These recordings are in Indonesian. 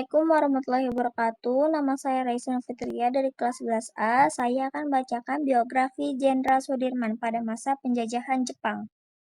Assalamualaikum warahmatullahi wabarakatuh. Nama saya Raisa Fitria dari kelas 11A. Saya akan bacakan biografi Jenderal Sudirman pada masa penjajahan Jepang.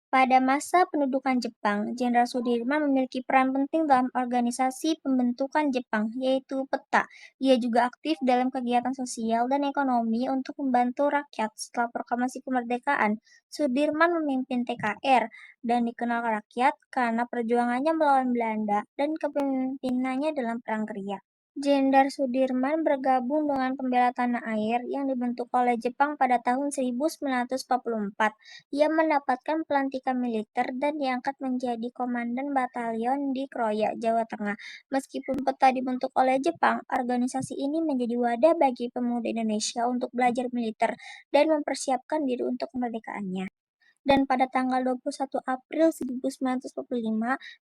Pada masa pendudukan Jepang, Jenderal Sudirman memiliki peran penting dalam organisasi pembentukan Jepang, yaitu peta. Ia juga aktif dalam kegiatan sosial dan ekonomi untuk membantu rakyat. Setelah proklamasi kemerdekaan, Sudirman memimpin TKR dan dikenal rakyat karena perjuangannya melawan Belanda dan kepemimpinannya dalam Perang Gerilya. Jenderal Sudirman bergabung dengan Pembela Tanah Air yang dibentuk oleh Jepang pada tahun 1944. Ia mendapatkan pelantikan militer dan diangkat menjadi komandan batalion di Kroya, Jawa Tengah. Meskipun peta dibentuk oleh Jepang, organisasi ini menjadi wadah bagi pemuda Indonesia untuk belajar militer dan mempersiapkan diri untuk kemerdekaannya. Dan pada tanggal 21 April 1945,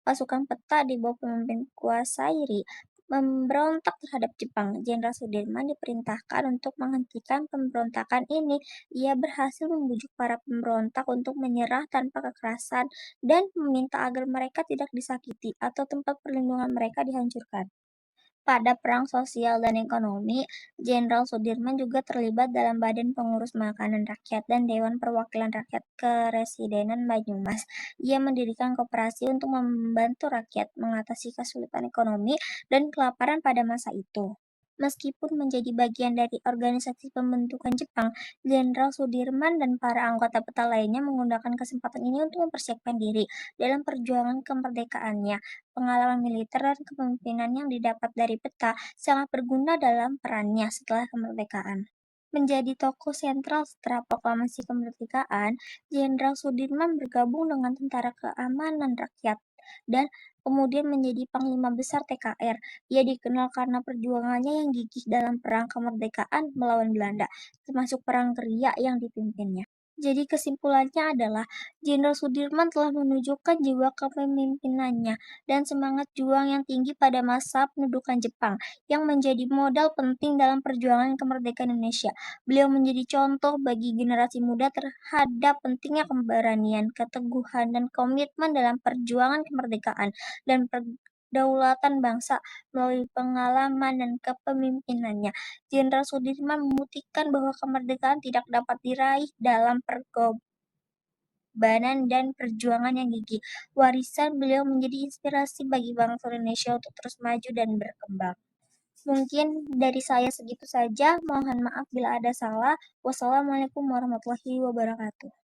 pasukan peta di bawah pemimpin Kuwasairi memberontak terhadap Jepang. Jenderal Sudirman diperintahkan untuk menghentikan pemberontakan ini. Ia berhasil membujuk para pemberontak untuk menyerah tanpa kekerasan dan meminta agar mereka tidak disakiti atau tempat perlindungan mereka dihancurkan. Pada perang sosial dan ekonomi, Jenderal Sudirman juga terlibat dalam Badan Pengurus Makanan Rakyat dan Dewan Perwakilan Rakyat Kepresidenan Banyumas. Ia mendirikan koperasi untuk membantu rakyat mengatasi kesulitan ekonomi dan kelaparan pada masa itu. Meskipun menjadi bagian dari organisasi pembentukan Jepang, Jenderal Sudirman dan para anggota peta lainnya menggunakan kesempatan ini untuk mempersiapkan diri dalam perjuangan kemerdekaannya. Pengalaman militer dan kepemimpinan yang didapat dari peta sangat berguna dalam perannya setelah kemerdekaan. Menjadi tokoh sentral setelah proklamasi kemerdekaan, Jenderal Sudirman bergabung dengan Tentara Keamanan Rakyat dan kemudian menjadi Panglima Besar TKR. Ia dikenal karena perjuangannya yang gigih dalam perang kemerdekaan melawan Belanda, termasuk Perang Gerilya yang dipimpinnya. Jadi kesimpulannya adalah Jenderal Sudirman telah menunjukkan jiwa kepemimpinannya dan semangat juang yang tinggi pada masa pendudukan Jepang yang menjadi modal penting dalam perjuangan kemerdekaan Indonesia. Beliau menjadi contoh bagi generasi muda terhadap pentingnya keberanian, keteguhan, dan komitmen dalam perjuangan kemerdekaan dan perdaulatan bangsa melalui pengalaman dan kepemimpinannya. Jenderal Sudirman membuktikan bahwa kemerdekaan tidak dapat diraih dalam pengorbanan dan perjuangan yang gigih. Warisan beliau menjadi inspirasi bagi bangsa Indonesia untuk terus maju dan berkembang. Mungkin dari saya segitu saja. Mohon maaf bila ada salah. Wassalamualaikum warahmatullahi wabarakatuh.